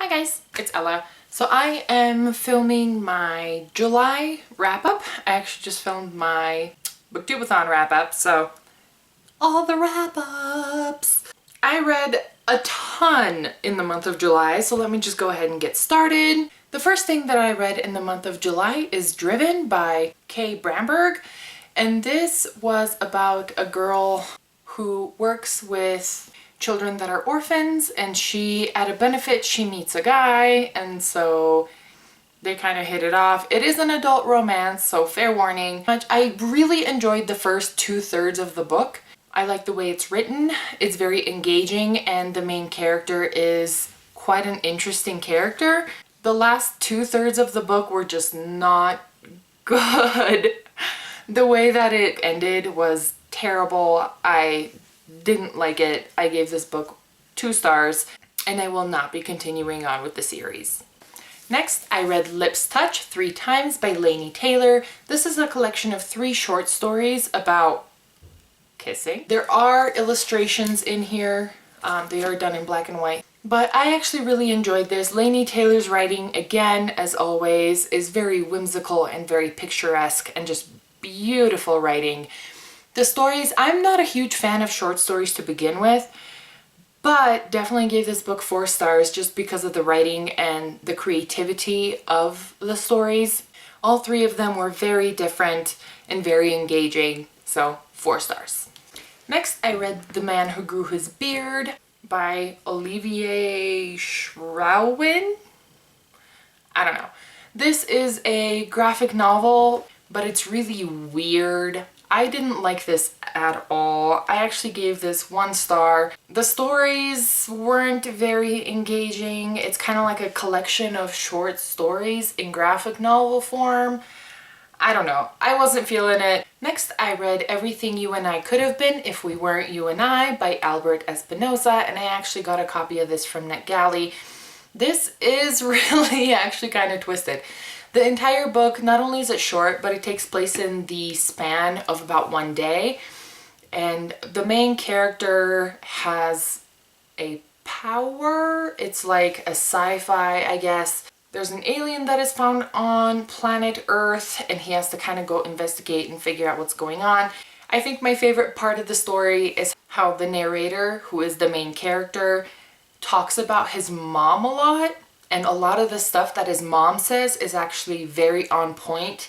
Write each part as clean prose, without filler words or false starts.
Hi guys, it's Ella. So I am filming my July wrap-up. I actually just filmed my booktubeathon wrap-up, so all the wrap-ups. I read a ton in the month of July, so let me just go ahead and get started. The first thing that I read in the month of July is Driven by Kay Bramberg, and this was about a girl who works with children that are orphans, and at a benefit she meets a guy, and so they kind of hit it off. It is an adult romance, so fair warning. I really enjoyed the first 2/3 of the book. I like the way it's written. It's very engaging, and the main character is quite an interesting character. The last 2/3 of the book were just not good. The way that it ended was terrible. I didn't like it. I gave this book 2 stars, and I will not be continuing on with the series. Next, I read Lips Touch 3 Times by Laini Taylor. This is a collection of 3 short stories about kissing. There are illustrations in here. They are done in black and white. But I actually really enjoyed this. Laini Taylor's writing, again, as always, is very whimsical and very picturesque and just beautiful writing. The stories, I'm not a huge fan of short stories to begin with, but definitely gave this book 4 stars just because of the writing and the creativity of the stories. All 3 of them were very different and very engaging, so 4 stars. Next, I read The Man Who Grew His Beard by Olivier Schrouwen. I don't know. This is a graphic novel, but it's really weird. I didn't like this at all. I actually gave this 1 star. The stories weren't very engaging. It's kind of like a collection of short stories in graphic novel form. I don't know. I wasn't feeling it. Next, I read Everything You and I Could Have Been If We Weren't You and I by Albert Espinosa, and I actually got a copy of this from NetGalley. This is really actually kind of twisted. The entire book, not only is it short, but it takes place in the span of about 1 day. And the main character has a power. It's like a sci-fi, I guess. There's an alien that is found on planet Earth, and he has to kind of go investigate and figure out what's going on. I think my favorite part of the story is how the narrator, who is the main character, talks about his mom a lot. And a lot of the stuff that his mom says is actually very on point.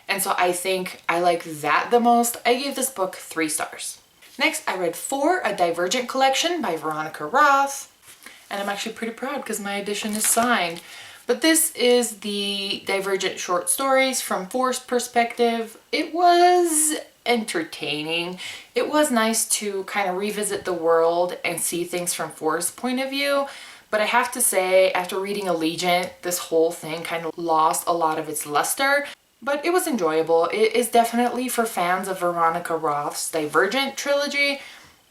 And so I think I like that the most. I gave this book 3 stars. Next, I read For, a Divergent Collection by Veronica Roth. And I'm actually pretty proud because my edition is signed. But this is the Divergent short stories from For's perspective. It was entertaining. It was nice to kind of revisit the world and see things from For's point of view. But I have to say, after reading Allegiant, this whole thing kind of lost a lot of its luster, but it was enjoyable. It is definitely for fans of Veronica Roth's Divergent trilogy,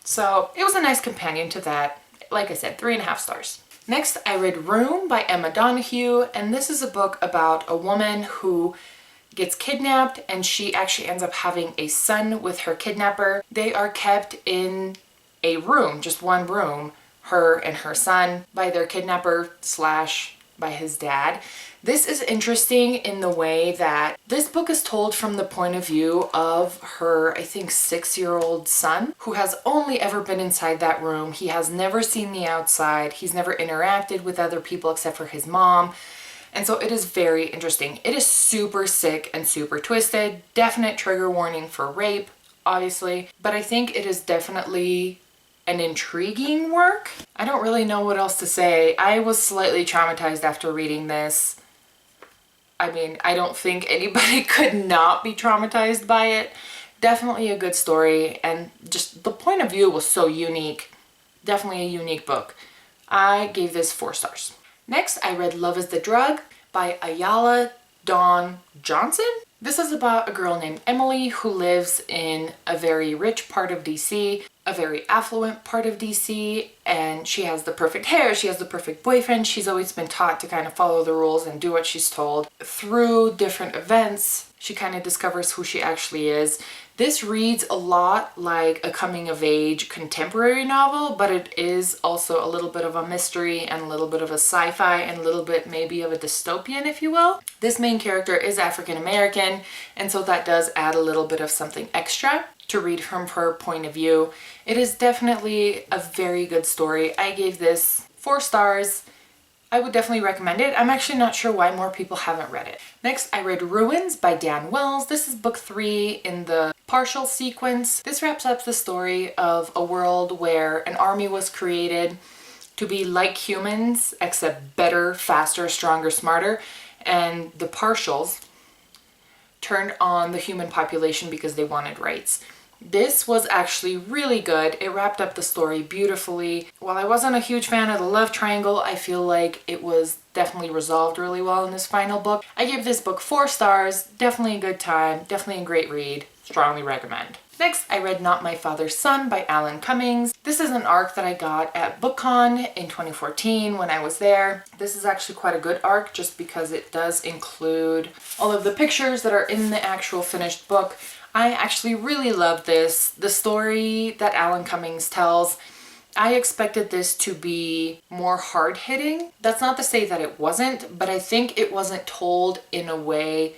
so it was a nice companion to that. Like I said, 3.5 stars. Next, I read Room by Emma Donoghue, and this is a book about a woman who gets kidnapped, and she actually ends up having a son with her kidnapper. They are kept in a room, just 1 room, her and her son, by their kidnapper / by his dad. This is interesting in the way that this book is told from the point of view of her, I think, 6-year-old son, who has only ever been inside that room. He has never seen the outside. He's never interacted with other people except for his mom. And so it is very interesting. It is super sick and super twisted. Definite trigger warning for rape, obviously. But I think it is definitely an intriguing work. I don't really know what else to say. I was slightly traumatized after reading this. I mean, I don't think anybody could not be traumatized by it. Definitely a good story, and just the point of view was so unique. Definitely a unique book. I gave this 4 stars. Next, I read Love is the Drug by Ayala Dawn Johnson. This is about a girl named Emily who lives in a very rich part of DC. a very affluent part of DC, and she has the perfect hair, she has the perfect boyfriend. She's always been taught to kind of follow the rules and do what she's told. Through different events, she kind of discovers who she actually is. This reads a lot like a coming-of-age contemporary novel, but it is also a little bit of a mystery and a little bit of a sci-fi and a little bit maybe of a dystopian, if you will. This main character is African American, and so that does add a little bit of something extra to read from her point of view. It is definitely a very good story. I gave this 4 stars. I would definitely recommend it. I'm actually not sure why more people haven't read it. Next, I read Ruins by Dan Wells. This is book 3 in the partial sequence. This wraps up the story of a world where an army was created to be like humans, except better, faster, stronger, smarter. And the partials turned on the human population because they wanted rights. This was actually really good. It wrapped up the story beautifully. While I wasn't a huge fan of the love triangle, I feel like it was definitely resolved really well in this final book. I give this book 4 stars. Definitely a good time. Definitely a great read. Strongly recommend. Next, I read Not My Father's Son by Alan Cummings. This is an arc that I got at BookCon in 2014 when I was there. This is actually quite a good arc just because it does include all of the pictures that are in the actual finished book. I actually really love this. The story that Alan Cummings tells, I expected this to be more hard-hitting. That's not to say that it wasn't, but I think it wasn't told in a way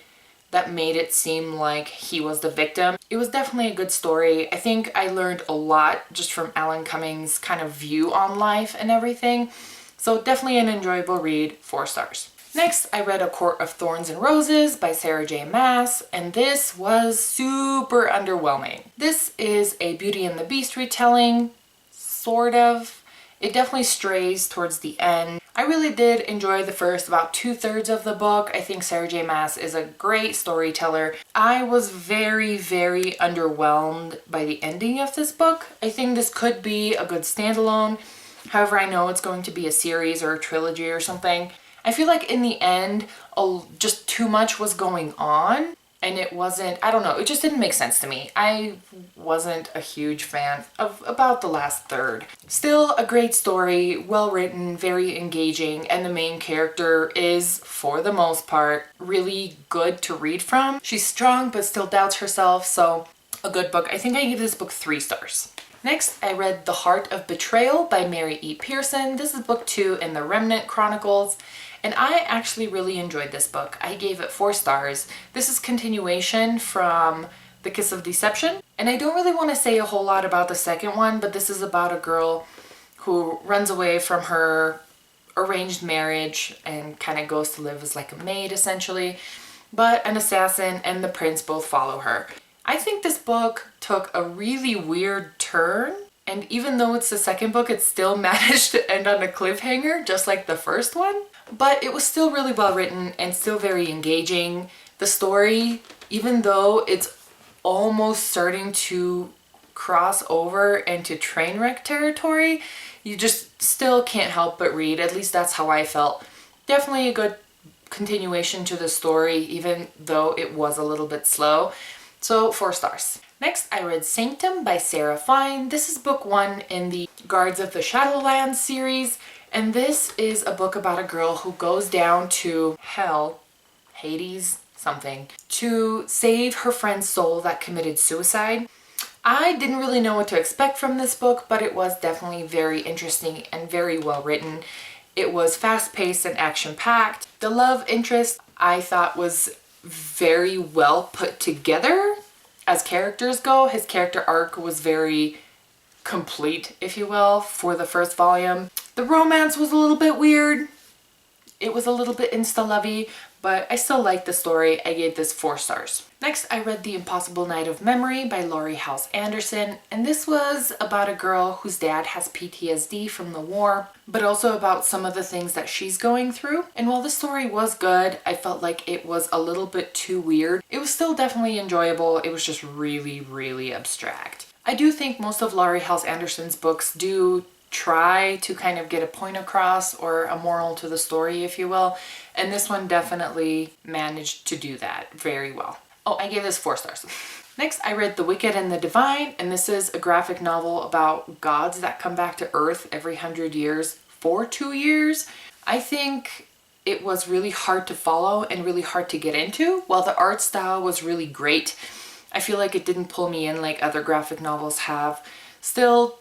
that made it seem like he was the victim. It was definitely a good story. I think I learned a lot just from Alan Cummings' kind of view on life and everything. So definitely an enjoyable read, 4 stars. Next, I read A Court of Thorns and Roses by Sarah J. Maas, and this was super underwhelming. This is a Beauty and the Beast retelling, sort of. It definitely strays towards the end. I really did enjoy the first about 2/3 of the book. I think Sarah J. Maas is a great storyteller. I was very, very underwhelmed by the ending of this book. I think this could be a good standalone. However, I know it's going to be a series or a trilogy or something. I feel like in the end, just too much was going on, and it wasn't, I don't know, it just didn't make sense to me. I wasn't a huge fan of about the last third. Still a great story, well written, very engaging, and the main character is, for the most part, really good to read from. She's strong but still doubts herself, so a good book. I think I give this book 3 stars. Next, I read The Heart of Betrayal by Mary E. Pearson. This is book 2 in the Remnant Chronicles. And I actually really enjoyed this book. I gave it 4 stars. This is continuation from The Kiss of Deception. And I don't really want to say a whole lot about the second one, but this is about a girl who runs away from her arranged marriage and kind of goes to live as like a maid essentially. But an assassin and the prince both follow her. I think this book took a really weird turn. And even though it's the second book, it still managed to end on a cliffhanger, just like the first one. But it was still really well written and still very engaging. The story, even though it's almost starting to cross over into train wreck territory, you just still can't help but read. At least that's how I felt. Definitely a good continuation to the story, even though it was a little bit slow. So 4 stars. Next, I read Sanctum by Sarah Fine. This is book 1 in the Guards of the Shadowlands series. And this is a book about a girl who goes down to hell, Hades, something, to save her friend's soul that committed suicide. I didn't really know what to expect from this book, but it was definitely very interesting and very well written. It was fast-paced and action-packed. The love interest I thought was very well put together. As characters go, his character arc was very complete, if you will, for the first volume. The romance was a little bit weird. It was a little bit insta-lovey, but I still liked the story. I gave this 4 stars. Next, I read The Impossible Night of Memory by Laurie House Anderson, and this was about a girl whose dad has PTSD from the war, but also about some of the things that she's going through. And while the story was good, I felt like it was a little bit too weird. It was still definitely enjoyable. It was just really, really abstract. I do think most of Laurie House Anderson's books do try to kind of get a point across or a moral to the story, if you will. And this one definitely managed to do that very well. Oh, I gave this 4 stars. Next, I read The Wicked and the Divine, and this is a graphic novel about gods that come back to Earth every 100 years for 2 years. I think it was really hard to follow and really hard to get into. While the art style was really great, I feel like it didn't pull me in like other graphic novels have. Still,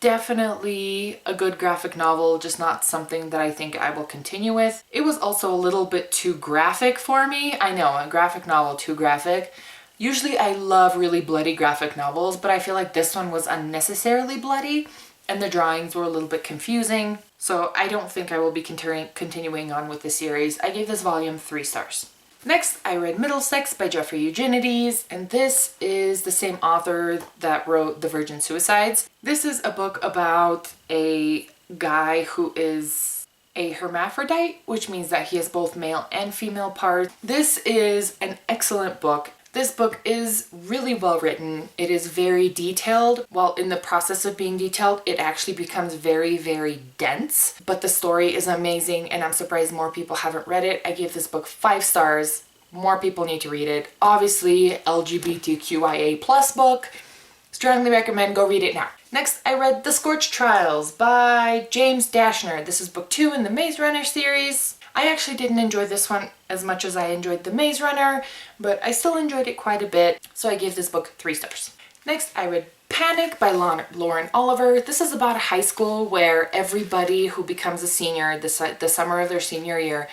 definitely a good graphic novel, just not something that I think I will continue with. It was also a little bit too graphic for me. I know, a graphic novel too graphic. Usually I love really bloody graphic novels, but I feel like this one was unnecessarily bloody and the drawings were a little bit confusing. So I don't think I will be continuing on with the series. I gave this volume 3 stars. Next, I read Middlesex by Jeffrey Eugenides, and this is the same author that wrote Divergent Suicides. This is a book about a guy who is a hermaphrodite, which means that he has both male and female parts. This is an excellent book. This book is really well written. It is very detailed. While in the process of being detailed, it actually becomes very, very dense. But the story is amazing, and I'm surprised more people haven't read it. I gave this book 5 stars. More people need to read it. Obviously, LGBTQIA+ book. Strongly recommend, go read it now. Next, I read The Scorched Trials by James Dashner. This is book 2 in the Maze Runner series. I actually didn't enjoy this one as much as I enjoyed The Maze Runner, but I still enjoyed it quite a bit, so I gave this book 3 stars. Next, I read Panic by Lauren Oliver. This is about a high school where everybody who becomes a senior the summer of their senior year,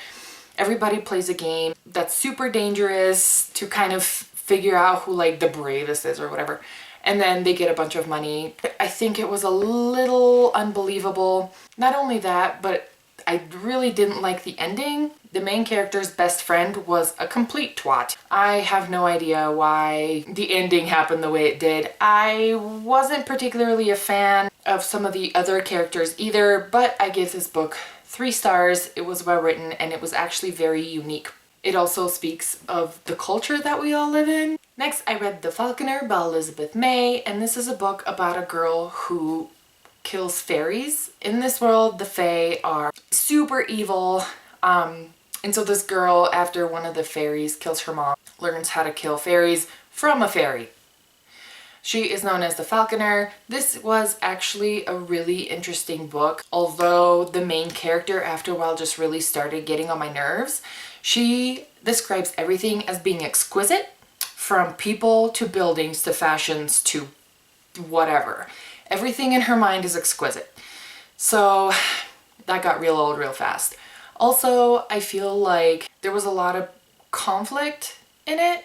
everybody plays a game that's super dangerous to kind of figure out who like the bravest is or whatever. And then they get a bunch of money. I think it was a little unbelievable. Not only that, but I really didn't like the ending. The main character's best friend was a complete twat. I have no idea why the ending happened the way it did. I wasn't particularly a fan of some of the other characters either, but I gave this book 3 stars. It was well written and it was actually very unique. It also speaks of the culture that we all live in. Next, I read The Falconer by Elizabeth May, and this is a book about a girl who kills fairies. In this world, the fae are super evil. And so this girl, after one of the fairies kills her mom, learns how to kill fairies from a fairy. She is known as the Falconer. This was actually a really interesting book, although the main character after a while just really started getting on my nerves. She describes everything as being exquisite, from people to buildings to fashions to whatever. Everything in her mind is exquisite. So that got real old real fast. Also, I feel like there was a lot of conflict in it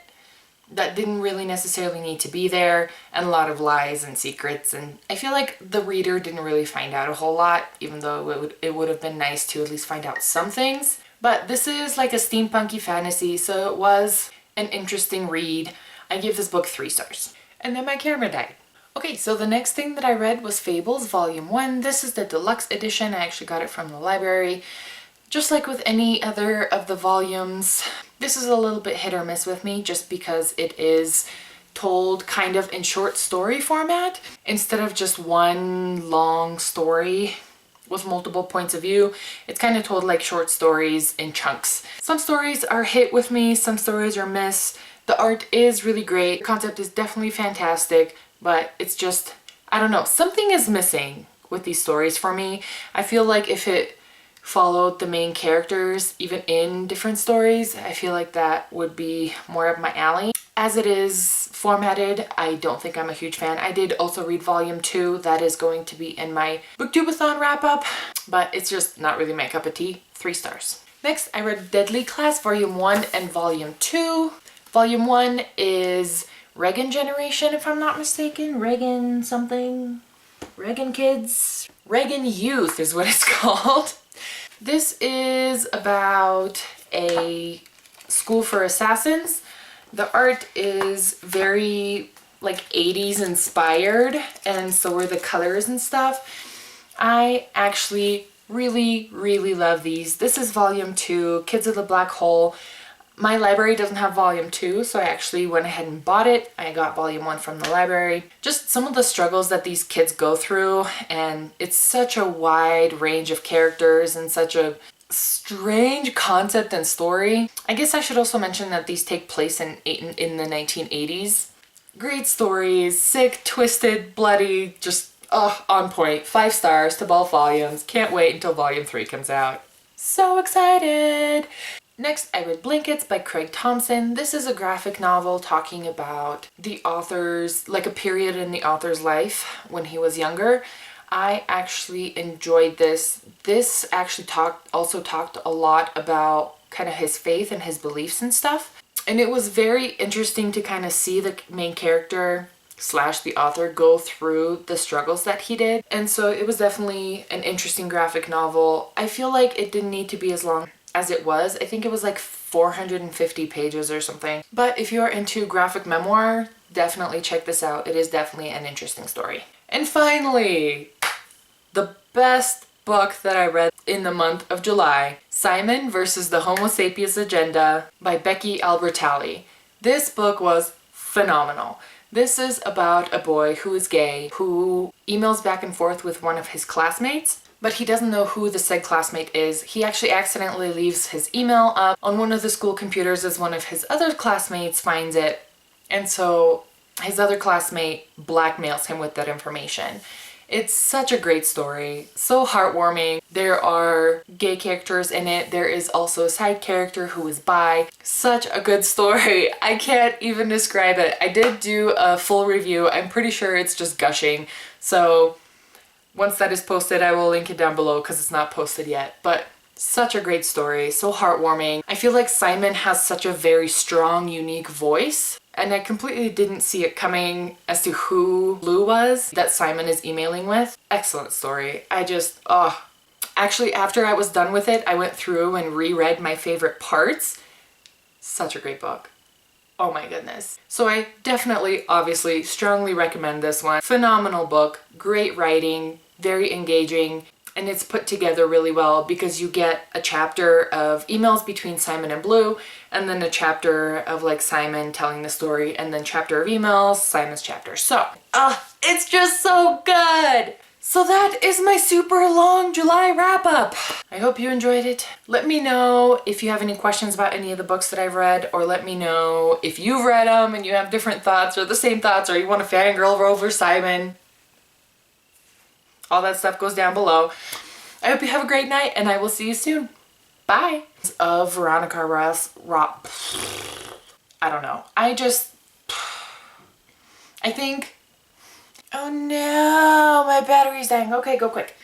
that didn't really necessarily need to be there, and a lot of lies and secrets, and I feel like the reader didn't really find out a whole lot, even though it would have been nice to at least find out some things. But this is like a steampunky fantasy, so it was an interesting read. I give this book 3 stars. And then my camera died. Okay, so the next thing that I read was Fables Volume 1. This is the deluxe edition. I actually got it from the library. Just like with any other of the volumes, this is a little bit hit or miss with me just because it is told kind of in short story format instead of just one long story with multiple points of view. It's kind of told like short stories in chunks. Some stories are hit with me, some stories are miss. The art is really great. The concept is definitely fantastic, but it's just, I don't know, something is missing with these stories for me. I feel like if it followed the main characters even in different stories, I feel like that would be more up my alley. As it is formatted, I don't think I'm a huge fan. I did also read Volume 2. That is going to be in my booktubeathon wrap-up, but it's just not really my cup of tea. 3 stars. Next, I read Deadly Class Volume 1 and Volume 2. Volume 1 is Reagan Generation, if I'm not mistaken. Reagan something. Reagan Kids. Reagan Youth is what it's called. This is about a school for assassins. The art is very like 80s inspired, and so are the colors and stuff. I actually really love these. This is Volume 2, Kids of the Black Hole. My library doesn't have Volume 2, so I actually went ahead and bought it. I got Volume 1 from the library. Just some of the struggles that these kids go through, and it's such a wide range of characters and such a strange concept and story. I guess I should also mention that these take place in the 1980s. Great stories, sick, twisted, bloody, just on point. 5 stars to both volumes. Can't wait until volume 3 comes out. So excited! Next, I read Blankets by Craig Thompson. This is a graphic novel talking about the author's, like a period in the author's life when he was younger. I actually enjoyed this. This actually also talked a lot about kind of his faith and his beliefs and stuff. And it was very interesting to kind of see the main character slash the author go through the struggles that he did. And so it was definitely an interesting graphic novel. I feel like it didn't need to be as long as it was. I think it was like 450 pages or something. But if you're into graphic memoir, definitely check this out. It is definitely an interesting story. And finally, the best book that I read in the month of July, Simon versus the Homo Sapiens Agenda by Becky Albertalli. This book was phenomenal. This is about a boy who is gay, who emails back and forth with one of his classmates, but he doesn't know who the said classmate is. He actually accidentally leaves his email up on one of the school computers as one of his other classmates finds it, and so his other classmate blackmails him with that information. It's such a great story, so heartwarming. There are gay characters in it. There is also a side character who is bi. Such a good story. I can't even describe it. I did do a full review. I'm pretty sure it's just gushing. So once that is posted, I will link it down below because it's not posted yet. But such a great story, so heartwarming. I feel like Simon has such a very strong, unique voice. And I completely didn't see it coming as to who Lou was that Simon is emailing with. Excellent story. Actually, after I was done with it, I went through and reread my favorite parts. Such a great book. Oh my goodness. So I definitely, obviously, strongly recommend this one. Phenomenal book, great writing, very engaging. And it's put together really well because you get a chapter of emails between Simon and Blue, and then a chapter of like Simon telling the story, and then chapter of emails, Simon's chapter. So, it's just so good! So that is my super long July wrap up. I hope you enjoyed it. Let me know if you have any questions about any of the books that I've read, or let me know if you've read them and you have different thoughts or the same thoughts, or you want to fangirl over Simon. All that stuff goes down below. I hope you have a great night, and I will see you soon. Bye. Of Veronica Ross. I don't know. I think... Oh no, my battery's dying. Okay, go quick.